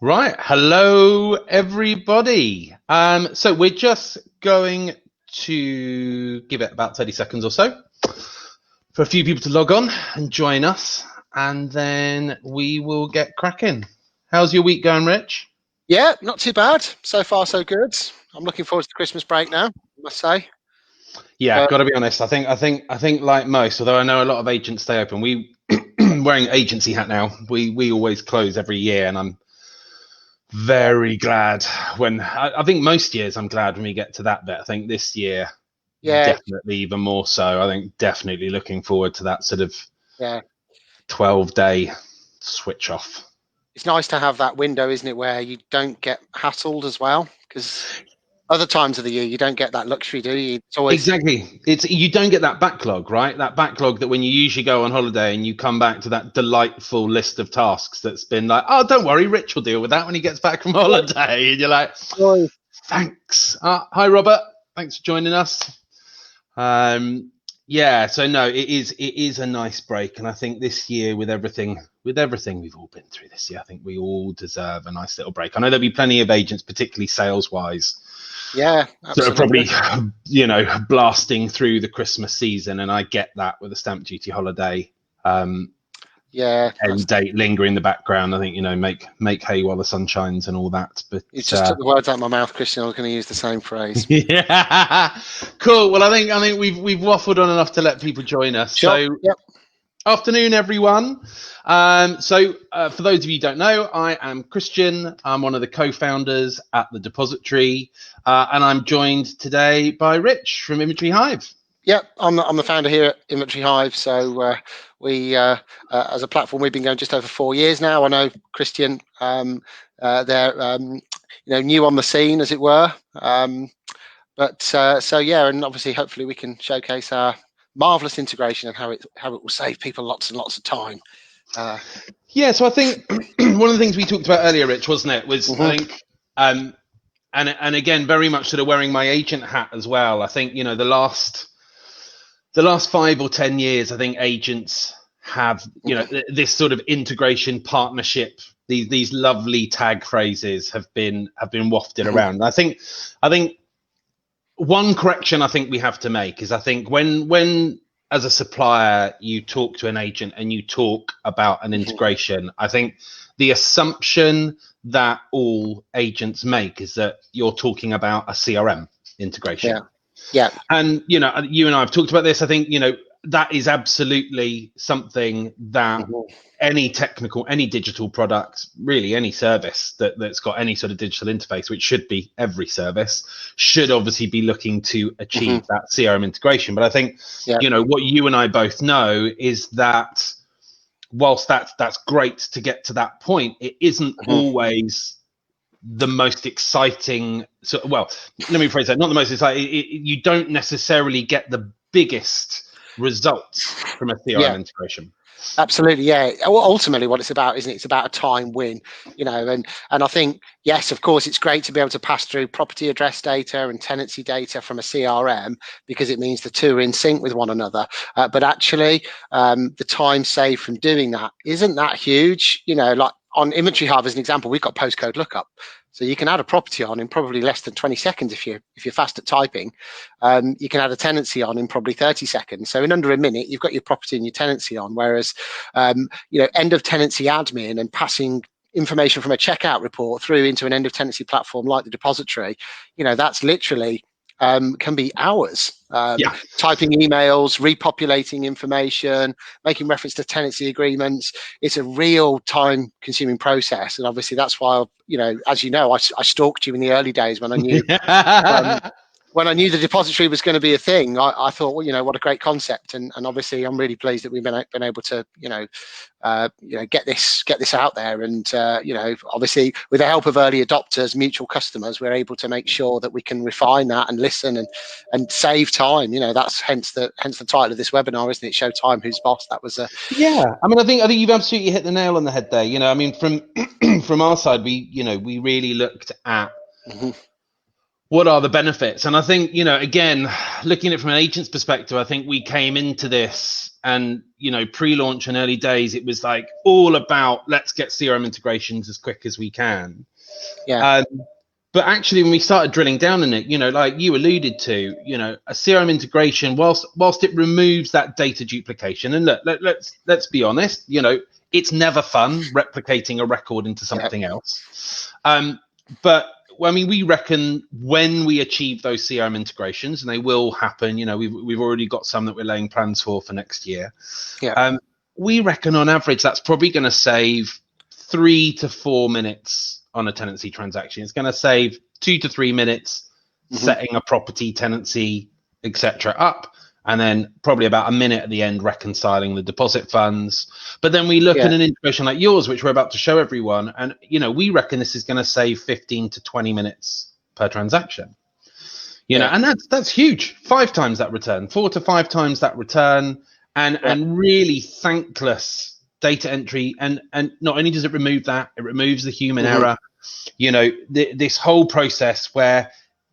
Right. Hello, everybody. So we're just going to give it about 30 seconds or so for a few people to log on and join us, and then we will get cracking. How's your week going, Rich? Yeah, not too bad. So far, so good. I'm looking forward to the Christmas break now, I must say. Yeah, got to be honest. I think like most, although I know a lot of agents stay open, we wearing agency hat now. We always close every year, and I'm very glad when I think most years I'm glad when we get to that bit. I think this year definitely even more so. I think definitely looking forward to that sort of 12-day switch off. It's nice to have that window, isn't it, where you don't get hassled as well, because other times of the year you don't get that luxury, do you? It's always exactly. You don't get that backlog, right? That backlog that when you usually go on holiday and you come back to that delightful list of tasks that's been like, oh, don't worry, Rich will deal with that when he gets back from holiday, and you're like, thanks. Hi, Robert. Thanks for joining us. Yeah, so no, it is a nice break, and I think this year with everything we've all been through this year, I think we all deserve a nice little break. I know there'll be plenty of agents, particularly sales wise, that are probably blasting through the Christmas season, and I get that with the stamp duty holiday end date lingering in the background. I think make hay while the sun shines and all that. But you just took the words out of my mouth, Kristjan. I was going to use the same phrase. Yeah, cool. Well, I think we've waffled on enough to let people join us. Sure. So, afternoon, everyone. So for those of you who don't know, I am Kristjan. I'm one of the co-founders at the Depositary, and I'm joined today by Rich from Inventory Hive. Yep, I'm the founder here at Inventory Hive. So we, as a platform, we've been going just over 4 years now. I know Kristjan, they're new on the scene, as it were. So yeah, and obviously, hopefully, we can showcase our marvelous integration and how it will save people lots and lots of time. Yeah, so I think one of the things we talked about earlier, Rich, wasn't it? Was I think, and again, very much sort of wearing my agent hat as well. I think the last 5 or 10 years, I think agents have this sort of integration partnership. These lovely tag phrases have been wafted around. I think one correction I think we have to make is I think when as a supplier you talk to an agent and you talk about an integration, I think the assumption that all agents make is that you're talking about a CRM integration. Yeah. And you and I have talked about this. I think that is absolutely something that any digital product, really any service that's got any sort of digital interface, which should be every service, should obviously be looking to achieve that CRM integration. But I think what you and I both know is that whilst that's great to get to that point, it isn't always the most exciting. So, well, let me phrase that. Not the most exciting. You don't necessarily get the biggest results from a CRM integration. Absolutely, yeah. Well, ultimately, what it's about, isn't it? It's about a time win, and I think, yes, of course, it's great to be able to pass through property address data and tenancy data from a CRM because it means the two are in sync with one another. But actually, the time saved from doing that isn't that huge. Like on Inventory Hive, as an example, we've got postcode lookup. So you can add a property on in probably less than 20 seconds if you're fast at typing. You can add a tenancy on in probably 30 seconds. So in under a minute, you've got your property and your tenancy on. Whereas, end of tenancy admin and passing information from a checkout report through into an end of tenancy platform like the Depositary, that's literally can be hours. Typing emails, repopulating information, making reference to tenancy agreements. It's a real time consuming process. And obviously that's why, as I stalked you in the early days when I knew when I knew the Depositary was going to be a thing. I thought, well, what a great concept. And obviously I'm really pleased that we've been able to, get this out there. And, obviously with the help of early adopters, mutual customers, we're able to make sure that we can refine that and listen and save time. That's hence the title of this webinar, isn't it? Show time who's boss. That was I think you've absolutely hit the nail on the head there. From from our side, we really looked at what are the benefits? And I think, you know, again, looking at it from an agent's perspective, I think we came into this and, you know, pre-launch and early days, it was like all about let's get CRM integrations as quick as we can. Yeah. But actually, when we started drilling down in it, you know, like you alluded to, you know, a CRM integration, whilst it removes that data duplication, and look, let's be honest, you know, it's never fun replicating a record into something else. But I mean, we reckon when we achieve those CRM integrations, and they will happen, you know, we've already got some that we're laying plans for next year. Yeah. We reckon on average that's probably going to save 3 to 4 minutes on a tenancy transaction. It's going to save 2 to 3 minutes setting a property, tenancy, etc. up, and then probably about a minute at the end reconciling the deposit funds. But then we look at an integration like yours, which we're about to show everyone, and you know, we reckon this is going to save 15 to 20 minutes per transaction. You know, and that's huge. 5 times that return, 4 to 5 times that return, and really thankless data entry, and not only does it remove that, it removes the human error. You know, this whole process where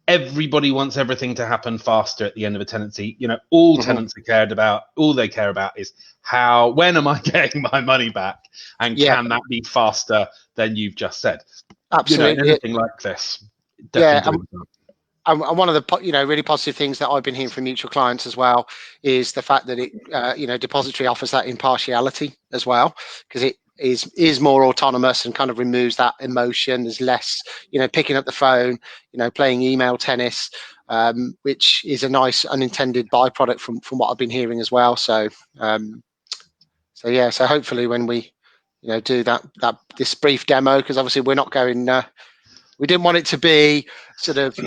everybody wants everything to happen faster at the end of a tenancy. You know, all tenants are all they care about is when am I getting my money back, and can that be faster than you've just said? Absolutely. You know, anything like this. Definitely. And one of the, you know, really positive things that I've been hearing from mutual clients as well is the fact that it, you know, Depositary offers that impartiality as well, because it is more autonomous and kind of removes that emotion. There's less, you know, picking up the phone, you know, playing email tennis, which is a nice unintended byproduct from what I've been hearing as well. So, so hopefully when we, you know, do this brief demo, because obviously we're not going, we didn't want it to be sort of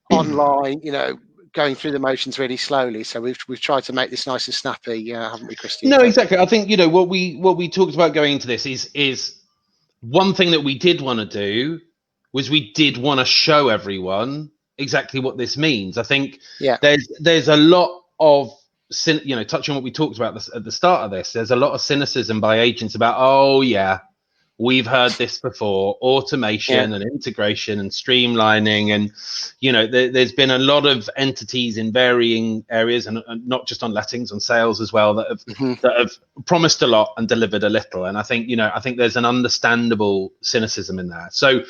online, you know, going through the motions really slowly. So we've tried to make this nice and snappy, haven't we, Kristjan? No, exactly. I think, you know, what we talked about going into this is one thing that we did want to do was we did want to show everyone exactly what this means. I think there's a lot of, you know, touching on what we talked about at the start of this, there's a lot of cynicism by agents about, oh yeah, we've heard this before, automation and integration and streamlining. And, you know, there's been a lot of entities in varying areas, and not just on lettings, on sales as well, that have promised a lot and delivered a little. And I think, you know, I think there's an understandable cynicism in there. So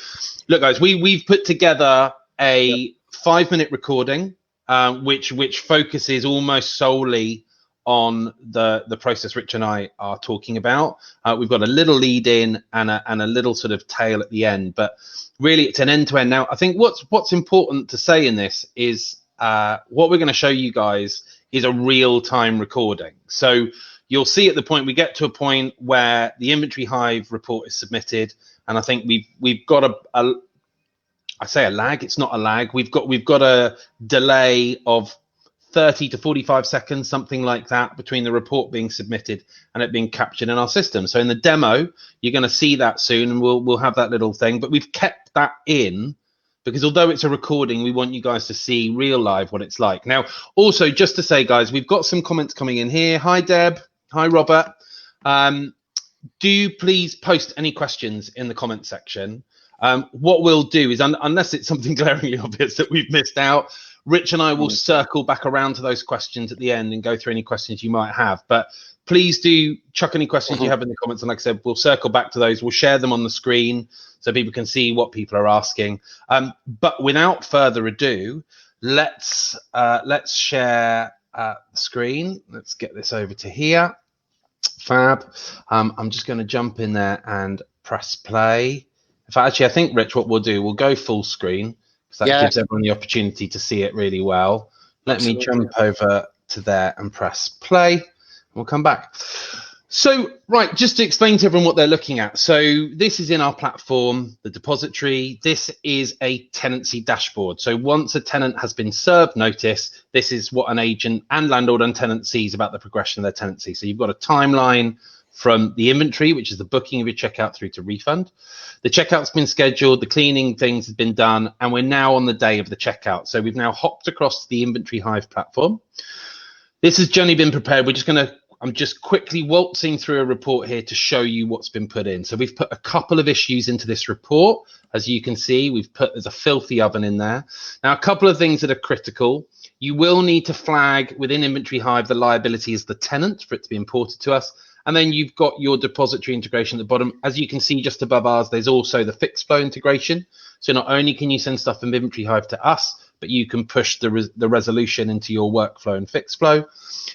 look, guys, we've put together a 5-minute recording, which focuses almost solely on the process Rich and I are talking about. We've got a little lead in and a little sort of tail at the end, but really it's an end to end. Now, I think what's important to say in this is what we're going to show you guys is a real time recording. So you'll see at the point we get to a point where the Inventory Hive report is submitted, and I think we've got I say a lag. It's not a lag. We've got a delay of 30 to 45 seconds, something like that, between the report being submitted and it being captured in our system. So in the demo, you're going to see that soon, and we'll have that little thing. But we've kept that in because although it's a recording, we want you guys to see real live what it's like. Now, also, just to say, guys, we've got some comments coming in here. Hi, Deb. Hi, Robert. Do please post any questions in the comment section. What we'll do is, unless it's something glaringly obvious that we've missed out, Rich and I will circle back around to those questions at the end and go through any questions you might have. But please do chuck any questions you have in the comments. And like I said, we'll circle back to those. We'll share them on the screen so people can see what people are asking. But without further ado, let's share the screen. Let's get this over to here. Fab. I'm just going to jump in there and press play. In fact, actually, I think, Rich, what we'll do, we'll go full screen, because that gives everyone the opportunity to see it really well. Let me jump over to there and press play. We'll come back. So, right, just to explain to everyone what they're looking at. So this is in our platform, the Depositary. This is a tenancy dashboard. So once a tenant has been served notice, this is what an agent and landlord and tenant sees about the progression of their tenancy. So you've got a timeline from the inventory, which is the booking of your checkout, through to refund. The checkout's been scheduled, the cleaning things have been done, and we're now on the day of the checkout. So we've now hopped across to the Inventory Hive platform. This has generally been prepared. We're just going to I'm just quickly waltzing through a report here to show you what's been put in. So we've put a couple of issues into this report. As you can see, there's a filthy oven in there. Now, a couple of things that are critical. You will need to flag within Inventory Hive the liability as the tenant for it to be imported to us. And then you've got your depository integration at the bottom. As you can see just above ours, there's also the fixed flow integration. So not only can you send stuff from Inventory Hive to us, but you can push the resolution into your workflow and fixed flow.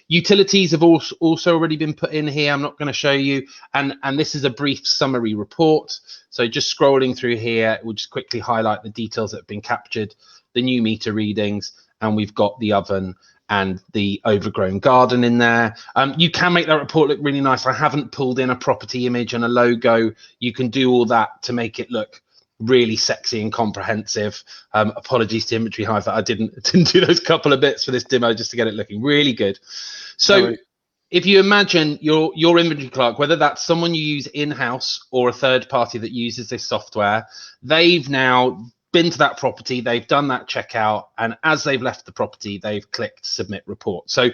Utilities have also already been put in here. I'm not going to show you. And this is a brief summary report. So just scrolling through here, we'll just quickly highlight the details that have been captured, the new meter readings, and we've got the oven and the overgrown garden in there. You can make that report look really nice. I haven't pulled in a property image and a logo. You can do all that to make it look really sexy and comprehensive. Apologies to Inventory Hive that I didn't do those couple of bits for this demo just to get it looking really good. So if you imagine your inventory clerk, whether that's someone you use in-house or a third party that uses this software, they've now been to that property, they've done that checkout, and as they've left the property, they've clicked submit report. So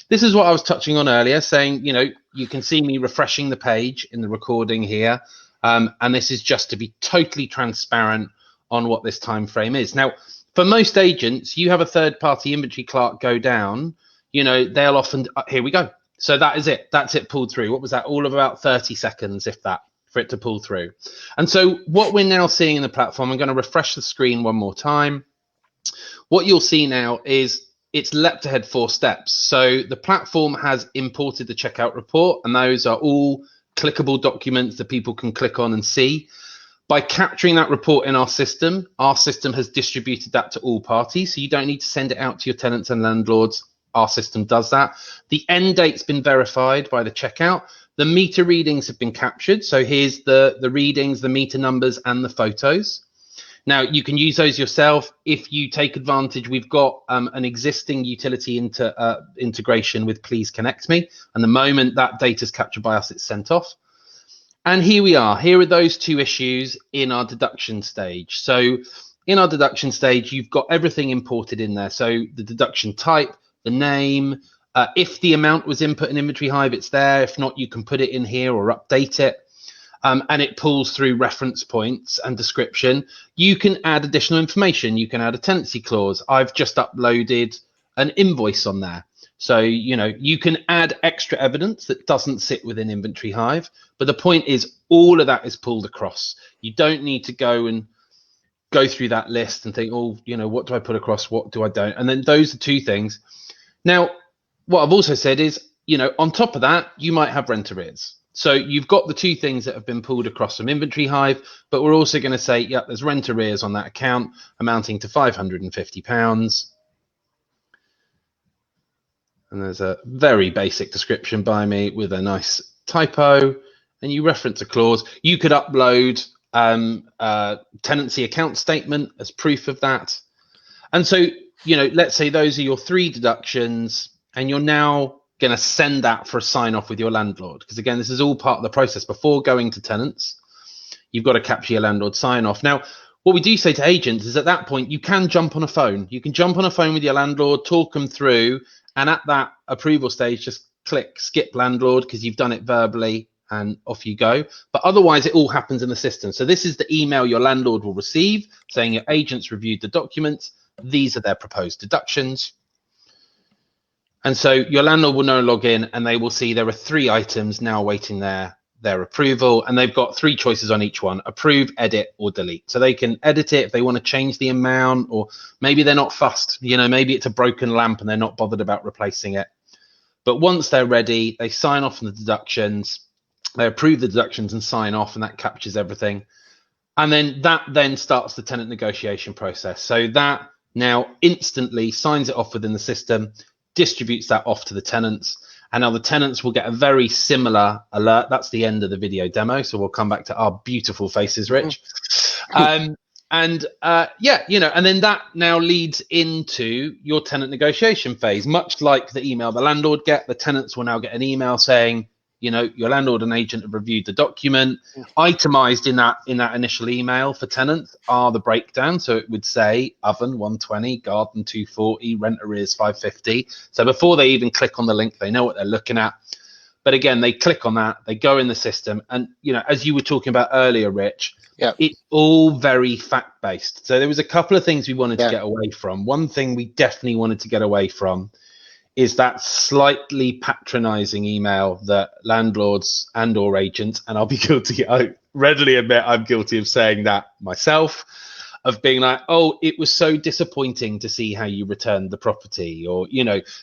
this is what I was touching on earlier, saying, you can see me refreshing the page in the recording here. And this is just to be totally transparent on what this time frame is. Now, for most agents, you have a third-party inventory clerk go down, they'll often, here we go. So that is it. That's it pulled through. What was that? All of about 30 seconds, if that, for it to pull through. And so what we're now seeing in the platform, I'm going to refresh the screen one more time. What you'll see now is it's leapt ahead 4 steps. So the platform has imported the checkout report, and those are all clickable documents that people can click on and see. By capturing that report in our system has distributed that to all parties. So you don't need to send it out to your tenants and landlords. Our system does that. The end date's been verified by the checkout. The meter readings have been captured. So here's the readings, the meter numbers, and the photos. Now, you can use those yourself. If you take advantage, we've got an existing utility integration with Please Connect Me. And the moment that data is captured by us, it's sent off. And here we are. Here are those 2 issues in our deduction stage. So in our deduction stage, you've got everything imported in there. So the deduction type, the name, if the amount was input in Inventory Hive, it's there. If not, you can put it in here or update it. And it pulls through reference points and description. You can add additional information. You can add a tenancy clause. I've just uploaded an invoice on there. So, you can add extra evidence that doesn't sit within Inventory Hive. But the point is all of that is pulled across. You don't need to go through that list and think, what do I put across? What do I don't? And then those are 2 things. Now, what I've also said is, on top of that, you might have rent arrears. So you've got the 2 things that have been pulled across from Inventory Hive, but we're also going to say, yeah, there's rent arrears on that account amounting to £550. And there's a very basic description by me with a nice typo, and you reference a clause. You could upload a tenancy account statement as proof of that. And so, let's say those are your 3 deductions, and you're now going to send that for a sign off with your landlord, because again, this is all part of the process. Before going to tenants, you've got to capture your landlord sign off. Now, what we do say to agents is at that point, you can jump on a phone. You can jump on a phone with your landlord, talk them through, and at that approval stage, just click skip landlord because you've done it verbally and off you go. But otherwise, it all happens in the system. So this is the email your landlord will receive saying your agents reviewed the documents. These are their proposed deductions. And so your landlord will now log in and they will see there are 3 items now awaiting their approval, and they've got 3 choices on each one: approve, edit, or delete. So they can edit it if they want to change the amount, or maybe they're not fussed. Maybe it's a broken lamp and they're not bothered about replacing it. But once they're ready, they sign off on the deductions, they approve the deductions and sign off, and that captures everything. And then that starts the tenant negotiation process. So that now instantly signs it off within the system, distributes that off to the tenants, and now the tenants will get a very similar alert. That's the end of the video demo, so we'll come back to our beautiful faces, Rich. And then that now leads into your tenant negotiation phase. Much like the email the landlord get, the tenants will now get an email saying, your landlord and agent have reviewed the document. Itemized in that initial email for tenants are the breakdown. So it would say oven 120, garden 240, rent arrears 550. So before they even click on the link, they know what they're looking at. But again, they click on that, they go in the system, and as you were talking about earlier, Rich, it's all very fact-based. So there was a couple of things we wanted to get away from. One thing we definitely wanted to get away from is that slightly patronizing email that landlords and or agents, and I'll be guilty, I readily admit I'm guilty of saying that myself, of being like, oh, it was so disappointing to see how you returned the property, or,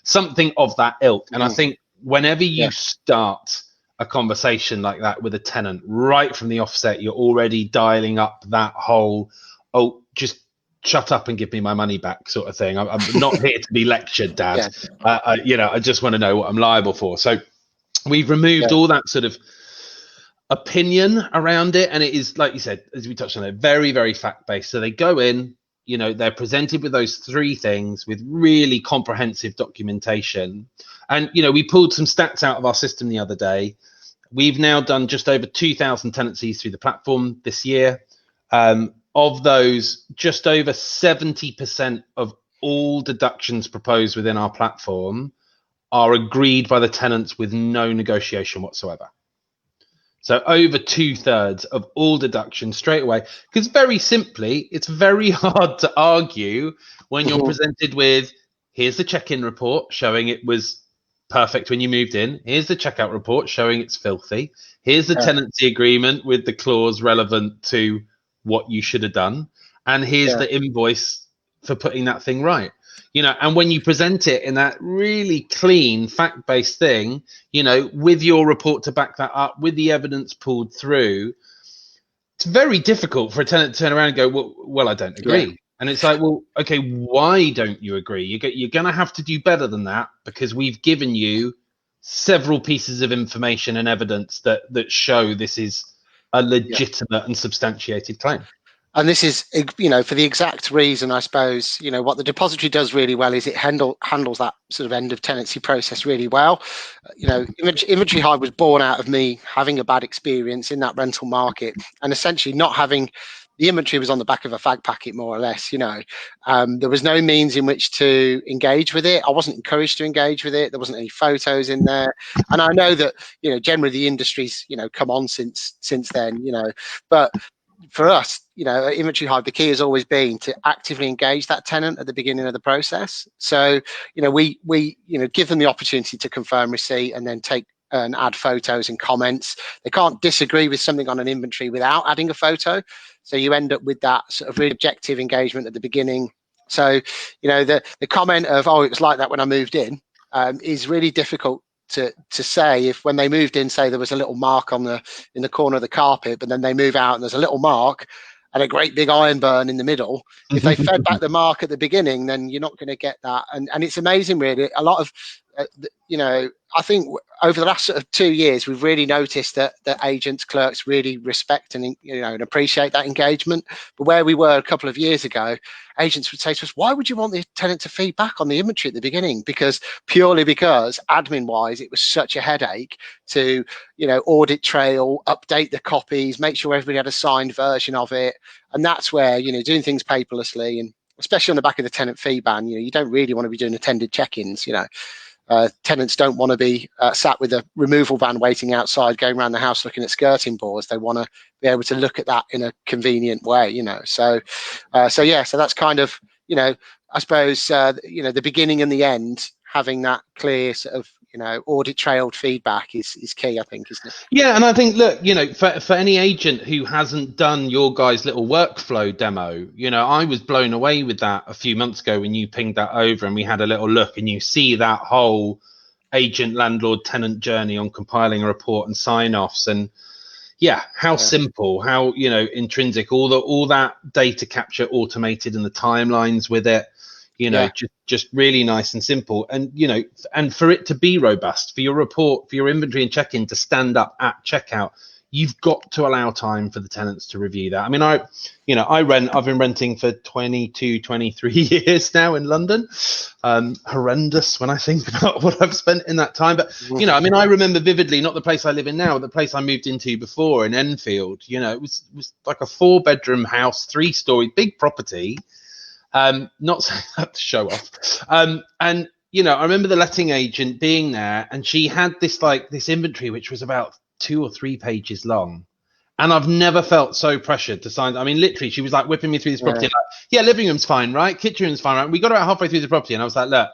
something of that ilk. And I think whenever you start a conversation like that with a tenant, right from the offset, you're already dialing up that whole, oh, just shut up and give me my money back sort of thing. I'm not here to be lectured, Dad. I just want to know what I'm liable for. So we've removed all that sort of opinion around it, and it is, like you said, as we touched on it, very, very fact-based. So they go in, they're presented with those three things with really comprehensive documentation. And we pulled some stats out of our system the other day. We've now done just over 2,000 tenancies through the platform this year. Of those, just over 70% of all deductions proposed within our platform are agreed by the tenants with no negotiation whatsoever. So over 2/3 of all deductions straight away, because very simply, it's very hard to argue when you're presented with, here's the check-in report showing it was perfect when you moved in. Here's the checkout report showing it's filthy. Here's the tenancy agreement with the clause relevant to what you should have done. And here's the invoice for putting that thing right. And when you present it in that really clean, fact-based thing, with your report to back that up, with the evidence pulled through, it's very difficult for a tenant to turn around and go, well, I don't agree. Yeah. And it's like, well, okay, why don't you agree? You're going to have to do better than that, because we've given you several pieces of information and evidence that show this is a legitimate and substantiated claim. And this is, for the exact reason, I suppose, what the depository does really well is it handles that sort of end of tenancy process really well. Inventory Hive was born out of me having a bad experience in that rental market, and essentially not having the inventory was on the back of a fag packet, more or less. There was no means in which to engage with it. I wasn't encouraged to engage with it. There wasn't any photos in there, and I know that generally the industry's come on since then. But for us, at Inventory Hive, the key has always been to actively engage that tenant at the beginning of the process. So, we give them the opportunity to confirm receipt and then take and add photos and comments. They can't disagree with something on an inventory without adding a photo. So you end up with that sort of really objective engagement at the beginning. So, the comment of, oh, it was like that when I moved in, is really difficult to say. If when they moved in, say there was a little mark in the corner of the carpet, but then they move out and there's a little mark and a great big iron burn in the middle. If they fed back the mark at the beginning, then you're not going to get that. And it's amazing, really. A lot of, I think over the last sort of 2 years, we've really noticed that agents, clerks really respect and and appreciate that engagement. But where we were a couple of years ago, agents would say to us, why would you want the tenant to feed back on the inventory at the beginning? Purely because admin wise, it was such a headache to, audit trail, update the copies, make sure everybody had a signed version of it. And that's where, doing things paperlessly, and especially on the back of the tenant fee ban, you don't really want to be doing attended check-ins. Tenants don't want to be sat with a removal van waiting outside, going around the house looking at skirting boards. They want to be able to look at that in a convenient way, So that's kind of, I suppose, the beginning and the end, having that clear sort of, audit trailed feedback is key, I think, isn't it? Yeah, and I think, look, for any agent who hasn't done your guys' little workflow demo, I was blown away with that a few months ago when you pinged that over and we had a little look, and you see that whole agent, landlord, tenant journey on compiling a report and sign-offs, and how simple, how intrinsic, all that data capture automated and the timelines with it. Just really nice and simple. And, and for it to be robust, for your report, for your inventory and check-in to stand up at checkout, you've got to allow time for the tenants to review that. I mean, I've been renting for 22, 23 years now in London. Horrendous when I think about what I've spent in that time. But, I remember vividly, not the place I live in now, the place I moved into before in Enfield. It was like a 4-bedroom house, 3-story, big property. Not saying that to show off. And you know, I remember the letting agent being there, and she had this inventory which was about 2 or 3 pages long. And I've never felt so pressured to sign. I mean, literally, she was like whipping me through this property. Like, yeah, living room's fine, right? Kitchen room's fine, right? We got about halfway through the property, and I was like, look,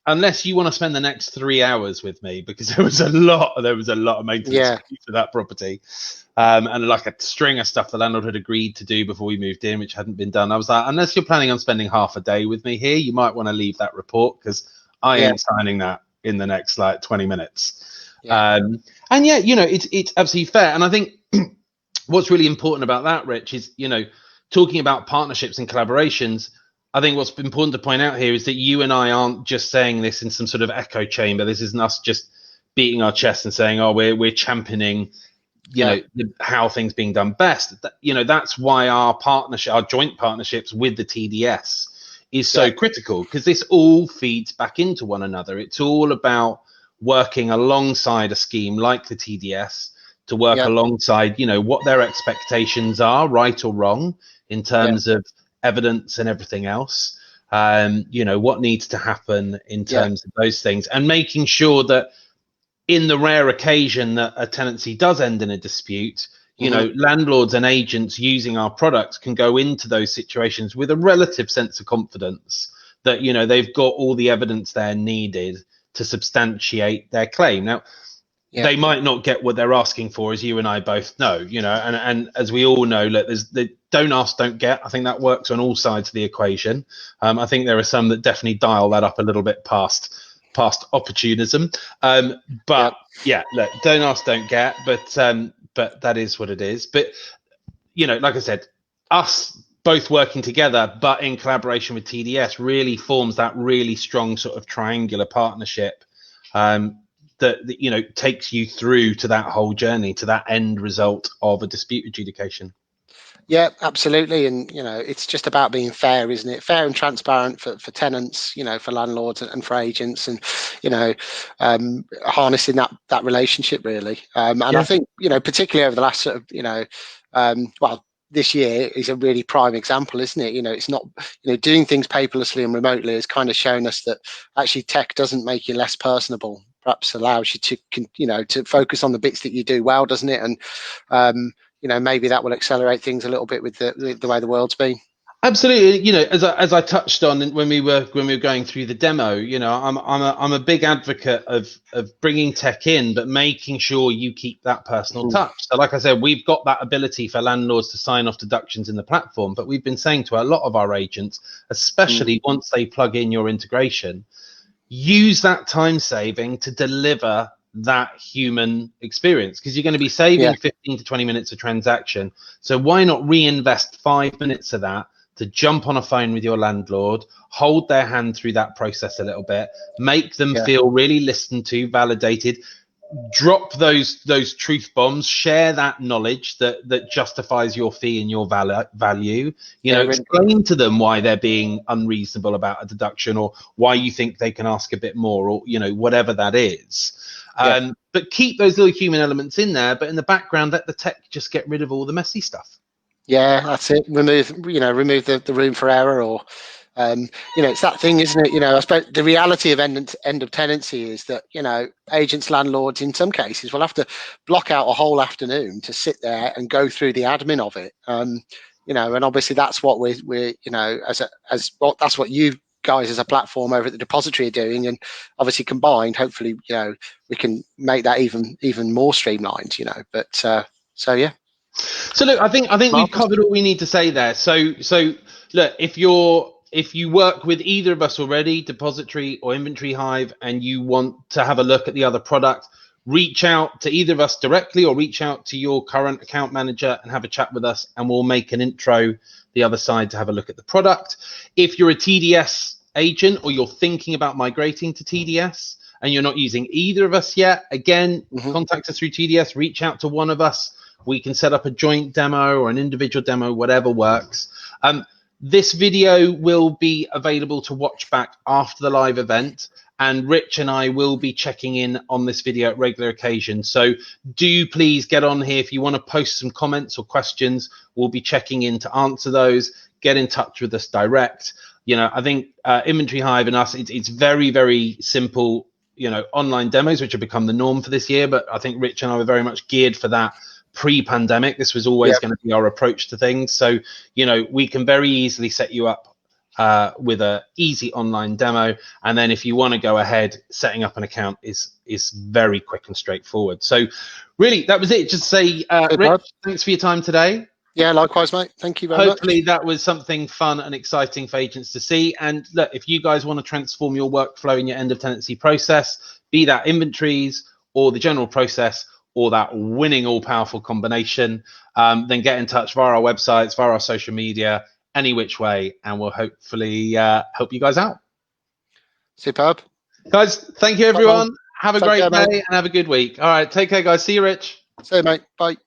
unless you want to spend the next 3 hours with me, because there was a lot of maintenance for that property, and like a string of stuff the landlord had agreed to do before we moved in, which hadn't been done. I was like, unless you're planning on spending half a day with me here, you might want to leave that report, because I ain't signing that in the next like 20 minutes. And yeah, you know, it's absolutely fair. And I think what's really important about that, Rich, is, you know, talking about partnerships and collaborations. I think what's important to point out here is that you and I aren't just saying this in some sort of echo chamber. This isn't us just beating our chest and saying, oh, we're championing, you know, how things being done best. You know, that's why our joint partnerships with the TDS is so critical, because this all feeds back into one another. It's all about working alongside a scheme like the TDS to work alongside, you know, what their expectations are, right or wrong, in terms of evidence and everything else. You know, what needs to happen in terms of those things, and making sure that in the rare occasion that a tenancy does end in a dispute, you know, landlords and agents using our products can go into those situations with a relative sense of confidence that, you know, they've got all the evidence there needed to substantiate their claim. Now, they might not get what they're asking for, as you and I both know, you know, and as we all know, look, there's the don't ask, don't get. I think that works on all sides of the equation. I think there are some that definitely dial that up a little bit past opportunism. But look, don't ask, don't get. But that is what it is. But, you know, like I said, us both working together, but in collaboration with TDS, really forms that really strong sort of triangular partnership that, you know, takes you through to that whole journey, to that end result of a dispute adjudication. Yeah, absolutely. And, you know, it's just about being fair, isn't it? Fair and transparent for tenants, you know, for landlords and for agents, and, you know, harnessing that relationship, really. And I think, you know, particularly over the last sort of, you know, this year is a really prime example, isn't it? You know, it's not, you know, doing things paperlessly and remotely has kind of shown us that actually tech doesn't make you less personable. Perhaps allows you to, you know, to focus on the bits that you do well, doesn't it? And, you know, maybe that will accelerate things a little bit with the way the world's been. Absolutely. You know, as I touched on when we were going through the demo, you know, I'm a big advocate of bringing tech in, but making sure you keep that personal touch. So, like I said, we've got that ability for landlords to sign off deductions in the platform, but we've been saying to a lot of our agents, especially once they plug in your integration, use that time saving to deliver that human experience, because you're going to be saving 15 to 20 minutes a transaction. So why not reinvest 5 minutes of that to jump on a phone with your landlord, hold their hand through that process a little bit, make them feel really listened to, validated, drop those truth bombs, share that knowledge that justifies your fee and your value, you know, explain to them why they're being unreasonable about a deduction, or why you think they can ask a bit more, or, you know, whatever that is. But keep those little human elements in there, but in the background, let the tech just get rid of all the messy stuff. Yeah, that's it. Remove the room for error, or, you know, it's that thing, isn't it? You know, I suppose the reality of end of tenancy is that, you know, agents, landlords, in some cases, will have to block out a whole afternoon to sit there and go through the admin of it. You know, and obviously that's what we're you know, that's what you guys as a platform over at the Depositary are doing, and obviously combined, hopefully, you know, we can make that even more streamlined. You know, but so yeah. So look, I think we've covered all we need to say there. So look, if you work with either of us already, Depositary or Inventory Hive, and you want to have a look at the other product, reach out to either of us directly, or reach out to your current account manager and have a chat with us, and we'll make an intro the other side to have a look at the product. If you're a TDS agent, or you're thinking about migrating to TDS and you're not using either of us yet, again, contact us through TDS, reach out to one of us. We can set up a joint demo or an individual demo, whatever works. This video will be available to watch back after the live event, and Rich and I will be checking in on this video at regular occasions. So do please get on here. If you want to post some comments or questions, we'll be checking in to answer those. Get in touch with us direct. I think Inventory Hive and us, it's very, very simple, online demos, which have become the norm for this year. But I think Rich and I were very much geared for that pre-pandemic. This was always going to be our approach to things. So, we can very easily set you up with a easy online demo, and then if you want to go ahead, setting up an account is very quick and straightforward. So really, that was it. Just say, Rich, thanks for your time today. Yeah, likewise, mate. Thank you very much. Hopefully that was something fun and exciting for agents to see. And look, if you guys want to transform your workflow in your end of tenancy process, be that inventories or the general process or that winning all powerful combination, then get in touch via our websites, via our social media, any which way, and we'll hopefully help you guys out. Superb. Guys, thank you, everyone. Have a great day mate. and have a good week. All right, take care, guys. See you, Rich. See you, mate. Bye.